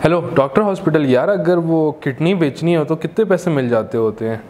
Hello doctor hospital यार, अगर वो किडनी बेचनी हो तो कितने पैसे मिल जाते होते हैं?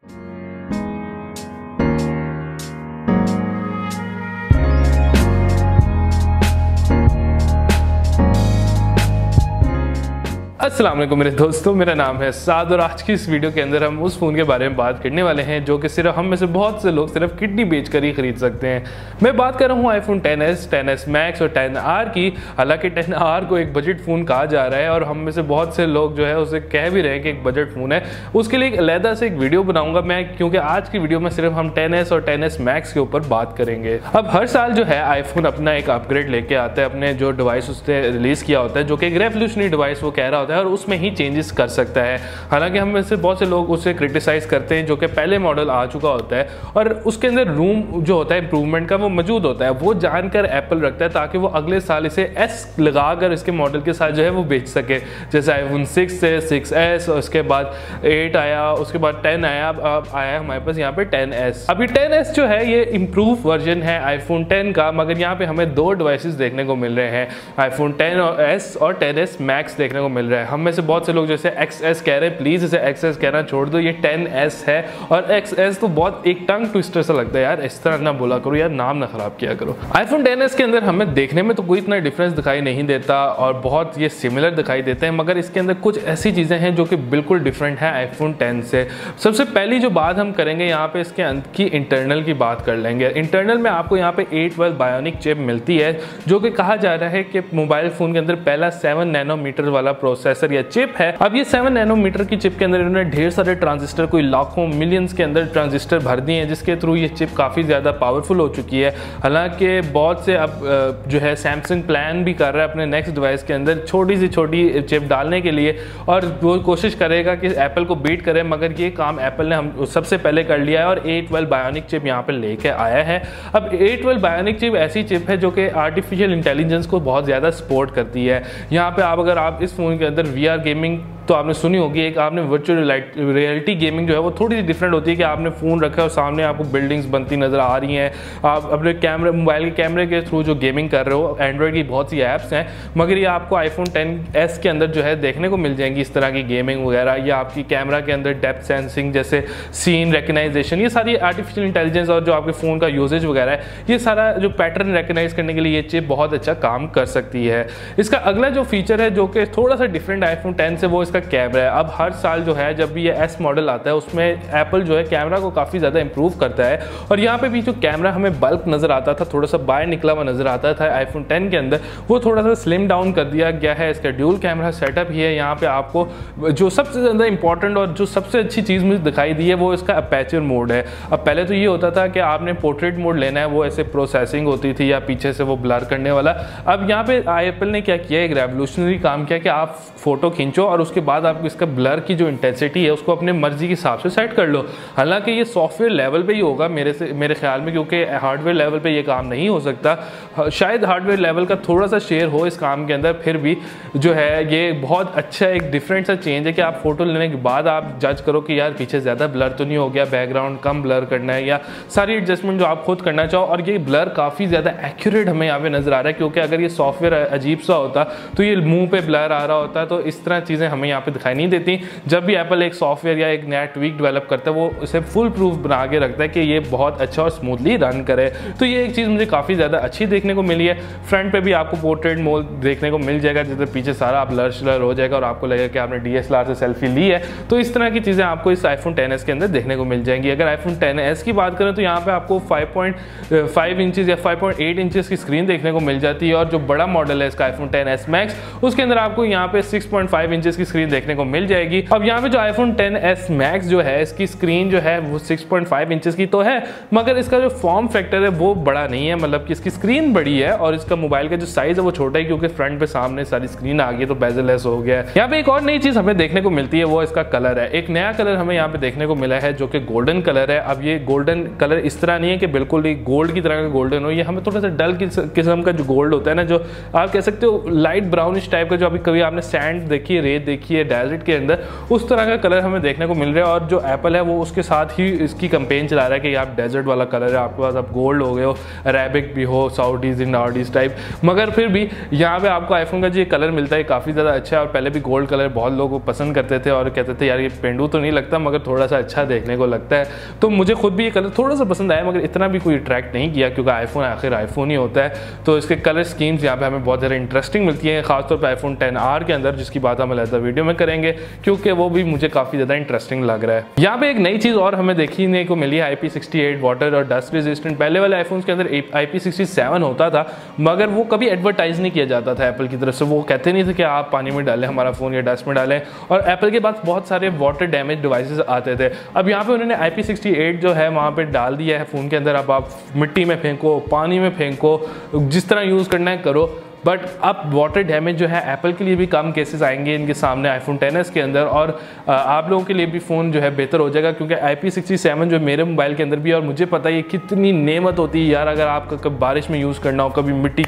अस्सलाम वालेकुम मेरे दोस्तों, मेरा नाम है साद और आज की इस वीडियो के अंदर हम उस फ़ोन के बारे में बात करने वाले हैं जो कि सिर्फ हम में से बहुत से लोग सिर्फ किडनी बेचकर ही खरीद सकते हैं। मैं बात कर रहा हूँ iPhone XS, XS Max और XR की। हालांकि XR को एक बजट फ़ोन कहा जा रहा है और हम में से बहुत से लोग जो है उसे कह भी रहे हैं कि एक बजट फ़ोन है। उसके लिए एक अलहदा से एक वीडियो बनाऊंगा मैं, क्योंकि आज की वीडियो में सिर्फ हम XS और XS Max के ऊपर बात करेंगे। अब हर साल जो है iPhone अपना एक अपग्रेड लेके आता है, अपने जो डिवाइस उसने रिलीज़ किया होता है जो कि एक रेवोल्यूशनरी डिवाइस वो कह रहा होता है और उसमें ही चेंजेस कर सकता है। हालांकि हम में से बहुत से लोग उसे क्रिटिसाइज करते हैं जो कि पहले मॉडल आ चुका होता है और उसके अंदर रूम जो होता है इंप्रूवमेंट का वो मौजूद होता है। वो जानकर एप्पल रखता है ताकि वो अगले साल इसे S लगाकर इसके मॉडल के साथ जो है वो बेच सके। जैसे iPhone 6 से 6S और उसके बाद 8 आया, उसके बाद 10 आया, अब आया हमारे पास यहाँ पे 10S। अभी 10S जो है ये इम्प्रूव वर्जन है iPhone 10 का, मगर यहाँ पे हमें दो डिवाइसेस देखने को मिल रहे हैं, iPhone XS और XS Max देखने को मिल रहा है। हम में से बहुत से लोग जैसे XS कह रहे हैं, प्लीज इसे XS कहना छोड़ दो, ये 10S है। और XS तो बहुत एक टंग ट्विस्टर सा लगता है यार, इस तरह ना बोला करो यार, नाम ना खराब किया करो। iPhone XS के अंदर हमें देखने में तो कोई इतना डिफरेंस दिखाई नहीं देता और बहुत ये सिमिलर दिखाई देते हैं, मगर इसके अंदर कुछ ऐसी चीजें हैं जो कि बिल्कुल डिफरेंट है iPhone X से। सबसे पहली जो बात हम करेंगे यहाँ पे इसके अंदर की इंटरनल की बात कर लेंगे। इंटरनल में आपको यहाँ पे 812 बायोनिक चिप मिलती है जो कि कहा जा रहा है कि मोबाइल फोन के अंदर पहला 7 नैनोमीटर वाला प्रोसेसर या चिप है। अब ये 7 नैनोमीटर की चिप के अंदर इन्होंने ढेर सारे ट्रांजिस्टर, कोई लाखों मिलियंस के अंदर ट्रांजिस्टर भर दिए हैं, जिसके थ्रू ये चिप काफ़ी ज़्यादा पावरफुल हो चुकी है। हालांकि बहुत से अब जो है सैमसंग प्लान भी कर रहा है अपने नेक्स्ट डिवाइस के अंदर छोटी सी छोटी चिप डालने के लिए और वो कोशिश करेगा कि एप्पल को बीट करे, मगर ये काम एप्पल ने हम सबसे पहले कर लिया है और 812 बायोनिक चिप यहाँ पर लेके आया है। अब 812 बायोनिक चिप ऐसी चिप है जो कि आर्टिफिशियल इंटेलिजेंस को बहुत ज़्यादा सपोर्ट करती है। यहाँ पे अगर आप इस फोन के अंदर VR गेमिंग तो आपने सुनी होगी, एक आपने वर्चुअल रियलिटी गेमिंग जो है वो थोड़ी सी डिफरेंट होती है कि आपने फ़ोन रखा है और सामने आपको बिल्डिंग्स बनती नज़र आ रही हैं, आप अपने कैमरे मोबाइल के कैमरे के थ्रू जो गेमिंग कर रहे हो। एंड्रॉयड की बहुत सी ऐप्स हैं, मगर ये आपको iPhone XS के अंदर जो है देखने को मिल जाएंगी इस तरह की गेमिंग वगैरह, या आपकी कैमरा के अंदर डेप्थ सेंसिंग जैसे सीन रिकग्नाइजेशन, ये सारी आर्टिफिशियल इंटेलिजेंस और जो आपके फ़ोन का यूजेज वगैरह है, ये सारा जो पैटर्न रिकग्नाइज करने के लिए ये चिप बहुत अच्छा काम कर सकती है। इसका अगला जो फीचर है जो कि थोड़ा सा डिफरेंट iPhone X से, वो इसका कैमरा है। अब हर साल जो है जब भी ये S मॉडल आता है उसमें एप्पल जो है कैमरा को काफ़ी ज़्यादा इंप्रूव करता है और यहाँ पे भी जो कैमरा हमें बल्क नज़र आता था, थोड़ा सा बाहर निकला हुआ नज़र आता था iPhone X के अंदर, वो थोड़ा सा स्लिम डाउन कर दिया गया है। इसका ड्यूल कैमरा सेटअप ही है। यहाँ पे आपको जो सबसे ज़्यादा इंपॉर्टेंट और जो सबसे अच्छी चीज़ मुझे दिखाई दी है वो इसका अपर्चर मोड है। अब पहले तो ये होता था कि आपने पोर्ट्रेट मोड लेना है, वो ऐसे प्रोसेसिंग होती थी या पीछे से वो ब्लर करने वाला। अब यहाँ पे एप्पल ने क्या किया, एक रेवोल्यूशनरी काम किया कि आप फोटो खींचो और उसके बाद आप इसका ब्लर की जो इंटेंसिटी है उसको अपने मर्जी के हिसाब से सेट कर लो। हालांकि ये सॉफ्टवेयर लेवल पे ही होगा मेरे ख्याल में, क्योंकि हार्डवेयर लेवल पे ये काम नहीं हो सकता। शायद हार्डवेयर लेवल का थोड़ा सा शेयर हो इस काम के अंदर, फिर भी जो है ये बहुत अच्छा एक डिफरेंट सा चेंज है कि आप फोटो लेने के बाद आप जज करो कि यार पीछे ज़्यादा ब्लर तो नहीं हो गया, बैकग्राउंड कम ब्लर करना है, या सारी एडजस्टमेंट जो आप खुद करना चाहो। और ये ब्लर काफ़ी ज़्यादा एक्यूरेट हमें यहाँ पे नज़र आ रहा है, क्योंकि अगर ये सॉफ्टवेयर अजीब सा होता तो ये मुँह पर ब्लर आ रहा होता, तो इस तरह चीज़ें हमें यहाँ पर दिखाई नहीं देती। जब भी एप्पल एक सॉफ्टवेयर या एक नया ट्वीक डेवलप करता है वो इसे फुल प्रूफ बना के रखता है कि ये बहुत अच्छा और स्मूथली रन करे। तो ये एक चीज़ मुझे काफ़ी ज़्यादा अच्छी देखने को मिली है। फ्रंट पे भी आपको पोर्ट्रेट मोड देखने को मिल जाएगा, जिससे पीछे सारा ब्लर श्लर हो जाएगा और आपको लगेगा कि आपने DSLR से सेल्फी ली है। तो इस तरह की चीज़ें आपको इस iPhone XS के अंदर देखने को मिल जाएंगी। अगर iPhone XS की बात करें तो यहाँ पे आपको 5.5 इंचेस या 5.8 इंचेस की स्क्रीन देखने को मिल जाती है और जो बड़ा मॉडल है इसका iPhone XS Max उसके अंदर आपको यहाँ पे 6.5 इंचेस की स्क्रीन देखने को मिल जाएगी। अब यहाँ पे जो iPhone XS Max जो है इसकी स्क्रीन जो है वो 6.5 इंचेस की तो है, मगर इसका जो फॉर्म फैक्टर है वो बड़ा नहीं है, मतलब कि इसकी स्क्रीन बड़ी है और इसका मोबाइल का जो साइज है वो छोटा है, क्योंकि फ्रंट पे सामने सारी स्क्रीन आ गई तो बेजललेस हो गया है। यहाँ पे एक और नई चीज हमें देखने को मिलती है, वो इसका कलर है। एक नया कलर हमें यहाँ पे देखने को मिला है जो कि गोल्डन कलर है। अब ये गोल्डन कलर इस तरह नहीं है कि बिल्कुल ही गोल्ड की तरह का गोल्डन हो, ये हमें थोड़ा सा डल किस्म का जो गोल्ड होता है ना, जो आप कह सकते हो लाइट ब्राउनिश टाइप का, जो अभी कभी आपने सैंड देखी है, रेत देखी देखी है डेजर्ट के अंदर, उस तरह का कलर हमें देखने को मिल रहा है। और जो एप्पल है वो उसके साथ ही इसकी कैंपेन चला रहा है कि आप डेजर्ट वाला कलर है आपके पास, आप गोल्ड हो गए हो, अरेबिक भी हो, साउडीज इन नॉर्डीज टाइप, मगर फिर भी यहाँ पे आपको आईफोन का जो कलर मिलता है काफ़ी ज़्यादा अच्छा है। और पहले भी गोल्ड कलर बहुत लोग पसंद करते थे और कहते थे यार ये पेंडू तो नहीं लगता मगर थोड़ा सा अच्छा देखने को लगता है। तो मुझे खुद भी ये कलर थोड़ा सा पसंद आया, मगर इतना भी कोई अट्रैक्ट नहीं किया क्योंकि आईफोन आखिर आईफोन ही होता है। तो इसके कलर स्कीम्स यहाँ पे हमें बहुत ज़्यादा इंटरेस्टिंग मिलती है, खासतौर पर आईफोन 10R के अंदर, जिसकी बात हम अलग वीडियो में करेंगे क्योंकि वो भी मुझे काफ़ी ज़्यादा इंटरेस्टिंग लग रहा है। यहाँ पे एक नई चीज़ और हमें देखने को मिली है, IP68 वाटर और डस्ट रेजिस्टेंट। पहले वाले आईफोन के अंदर IP67 होता था मगर वो कभी एडवर्टाइज नहीं किया जाता था एप्पल की तरफ से, वो कहते नहीं थे कि आप पानी में डालें हमारा फ़ोन या डस्ट में डालें। और एप्पल के पास बहुत सारे वाटर डैमेज डिवाइसेस आते थे। अब यहाँ पे उन्होंने IP68 जो है वहाँ पे डाल दिया है फ़ोन के अंदर। अब आप मिट्टी में फेंको, पानी में फेंको, जिस तरह यूज़ करना है करो, बट अब वाटर डैमेज जो है एप्पल के लिए भी कम केसेस आएंगे इनके सामने आईफोन 10s के अंदर। और आप लोगों के लिए भी फ़ोन जो है बेहतर हो जाएगा क्योंकि IP67 जो मेरे मोबाइल के अंदर भी है, और मुझे पता है ये कितनी नेमत होती है यार। अगर आपका कभी बारिश में यूज़ करना हो, कभी मिट्टी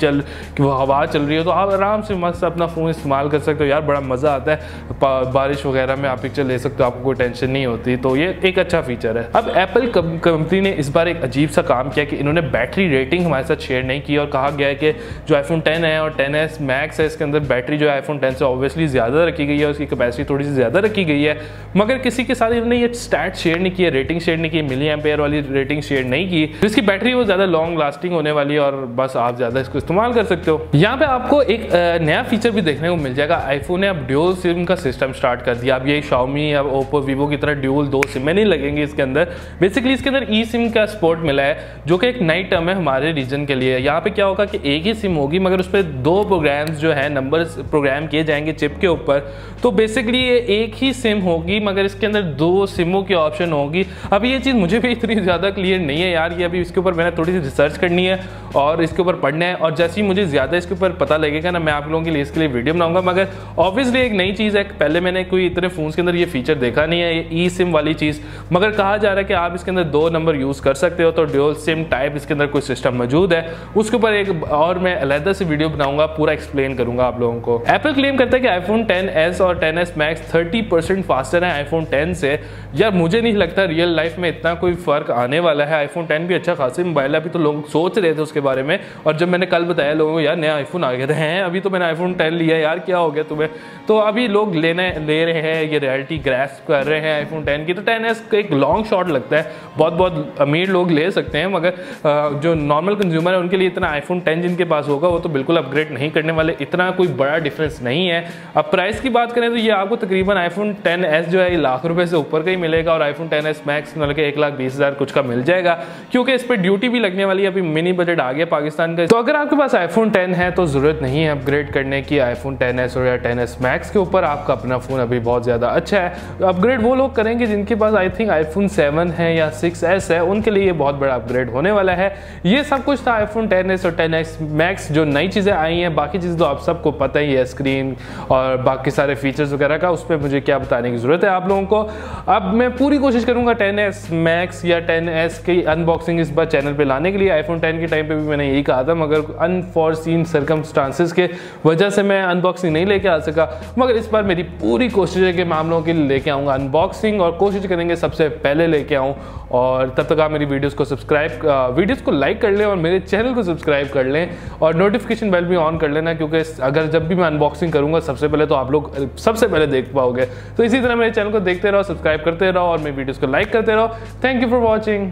वो हवा चल रही हो, तो आप आराम से मस्त अपना फ़ोन इस्तेमाल कर सकते हो यार, बड़ा मज़ा आता है। बारिश वगैरह में आप पिक्चर ले सकते हो, आपको कोई टेंशन नहीं होती। तो ये एक अच्छा फीचर है। अब एप्पल कंपनी ने इस बार एक अजीब सा काम किया कि इन्होंने बैटरी रेटिंग हमारे साथ शेयर नहीं की और कहा गया है कि जो आईफोन 10 है और 10s मैक्स है इसके अंदर बैटरी जो है आईफोन 10 से ऑब्वियसली ज़्यादा रखी गई है, उसकी कैपेसिटी थोड़ी सी ज़्यादा रखी गई है, मगर किसी के साथ इन्होंने ये स्टैट शेयर नहीं किया, रेटिंग शेयर नहीं की, मिली एम्पेयर वाली रेटिंग शेयर नहीं की, जिसकी बैटरी वो ज़्यादा लॉन्ग लास्टिंग होने वाली है और बस आप ज़्यादा इसको इस्तेमाल कर सकते हो। यहाँ पे आपको एक नया फीचर भी देखने को मिल जाएगा। आईफोन ने अब ड्यूल सिम का सिस्टम स्टार्ट कर दिया। अब ये Xiaomi या ओप्पो वीवो की तरह ड्यूल 2 सिम नहीं लगेंगे इसके अंदर। बेसिकली इसके अंदर ई सिम का सपोर्ट मिला है, जो कि एक नई टर्म है हमारे रीजन के लिए। यहाँ पे क्या होगा कि एक ही सिम होगी मगर उस पर 2 प्रोग्राम्स जो है नंबर्स प्रोग्राम किए जाएंगे चिप के ऊपर। तो बेसिकली ये एक ही सिम होगी मगर इसके अंदर 2 सिमों की ऑप्शन होगी। अब ये चीज़ मुझे भी इतनी ज़्यादा क्लियर नहीं है यार, ये अभी इसके ऊपर मैंने थोड़ी सी रिसर्च करनी है और इसके ऊपर पढ़ना है, और जैसे ही मुझे ज़्यादा इसके ऊपर पता लगेगा ना मैं आप लोगों के लिए इसके लिए वीडियो बनाऊंगा। मगर ऑब्वियसली एक नई चीज़ है, पहले मैंने कोई इतने फ़ोन्स के अंदर ये फीचर देखा नहीं है, ये ई सिम वाली चीज़, मगर कहा जा रहा है कि आप इसके अंदर 2 नंबर यूज़ कर सकते हो। तो ड्यूल सिम टाइप इसके अंदर कोई सिस्टम मौजूद है, उसके ऊपर एक और मैं अलग से वीडियो बनाऊंगा, पूरा एक्सप्लेन करूंगा आप लोगों को। एप्पल क्लेम करता है कि आईफोन 10s और 10s मैक्स 30% फास्टर है आईफोन 10 से। यार मुझे नहीं लगता रियल लाइफ में इतना कोई फ़र्क आने वाला है। आईफोन 10 भी अच्छा खासी मोबाइल है, अभी तो लोग सोच रहे थे उसके बारे में, और जब मैंने कल बताया लोगों को यार नया आईफोन आ गया था, हैं अभी तो मैंने आईफोन 10 लिया यार क्या हो गया तुम्हें, तो अभी लोग ले रहे हैं, ये रियलिटी ग्रैस्प कर रहे हैं आईफोन 10 की। तो 10s का एक लॉन्ग शॉट लगता है, बहुत अमीर लोग ले सकते हैं, मगर जो नॉर्मल कंज्यूमर है उनके लिए इतना आईफोन 10 जिनके पास होगा वो तो बिल्कुल अपग्रेड नहीं करने वाले, इतना कोई बड़ा डिफरेंस नहीं है। अब प्राइस की बात करें तो ये आपको तकरीबन आईफोन 10s जो है ये लाख रुपए से ऊपर का ही मिलेगा, और आईफोन 10s मैक्स मतलब 1,20,000 कुछ का मिल जाएगा, क्योंकि इस पर ड्यूटी भी लगने वाली है। अभी मिनी बजट आ गया पाकिस्तान का। तो अगर आपके पास आईफोन 10 है तो जरूरत नहीं है अपग्रेड करने की आईफोन 10s और या 10s मैक्स के ऊपर, आपका अपना फोन अभी बहुत ज्यादा अच्छा है। अपग्रेड वो लोग करेंगे जिनके पास आई थिंक आईफोन 7 है या 6s है, उनके लिए ये बहुत बड़ा अपग्रेड होने वाला है। ये सब कुछ था आईफोन 10s और 10s मैक्स, जो नई चीजें आई हैं। बाकी चीजें तो आप सबको पता ही है, स्क्रीन और बाकी सारे फीचर्स वगैरह का, उस पर मुझे क्या बताने की जरूरत है आप लोगों को। अब मैं पूरी कोशिश करूंगा 10s मैक्स या 10s की अनबॉक्सिंग इस बार चैनल पे लाने के लिए। आईफोन 10 के टाइम पे भी मैंने यही कहा था, मगर अनफॉर्सीन सर्कमस्टांसेस के वजह से मैं अनबॉक्सिंग नहीं लेके आ सका, मगर इस बार मेरी पूरी कोशिश है कि मैं आप लोगों के लिए लेके आऊँगा अनबॉक्सिंग, और कोशिश करेंगे सबसे पहले लेके आऊँ। और तब तक आप मेरी वीडियोज़ को लाइक कर लें और मेरे चैनल को सब्सक्राइब कर लें, और नोटिफिकेशन बेल भी ऑन कर लेना, क्योंकि अगर जब भी मैं अनबॉक्सिंग करूंगा सबसे पहले तो आप लोग सबसे पहले देख पाओगे। तो इसी तरह मेरे चैनल को देखते रहो, सब्सक्राइब करते रहो और मेरी वीडियोस को लाइक करते रहो। Thank you for watching.